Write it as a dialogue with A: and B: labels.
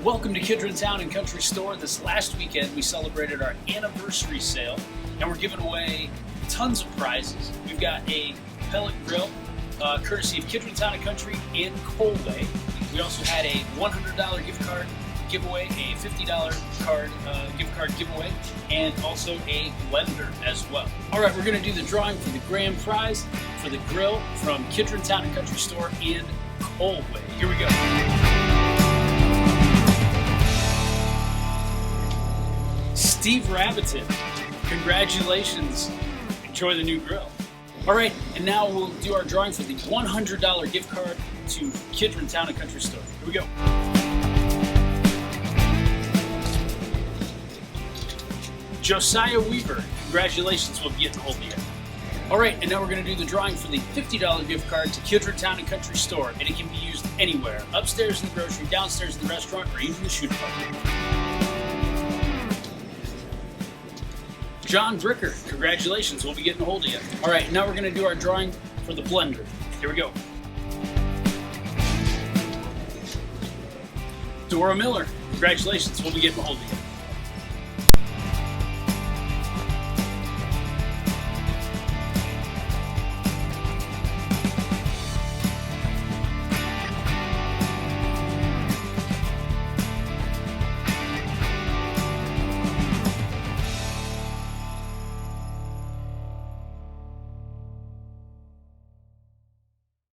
A: Welcome to Kidron Town Country Store. This last weekend we celebrated our anniversary sale and we're giving away tons of prizes. We've got a pellet grill courtesy of Kidron Town Country in Coalway. We also had a $100 gift card giveaway, a $50 gift card giveaway, and also a blender as well. All right, we're going to do the drawing for the grand prize for the grill from Kidron Town Country Store in Coalway. Here we go. Steve Rabbiton, congratulations. Enjoy the new grill. All right, and now we'll do our drawing for the $100 gift card to Kidron Town Country Store. Here we go. Josiah Weaver, congratulations, we'll be getting a hold of you. All right, and now we're going to do the drawing for the $50 gift card to Kidron Town Country Store, and it can be used anywhere, upstairs in the grocery, downstairs in the restaurant, or even the shoot park. John Bricker, congratulations, we'll be getting a hold of you. All right, now we're going to do our drawing for the blender. Here we go. Dora Miller, congratulations, we'll be getting a hold of you.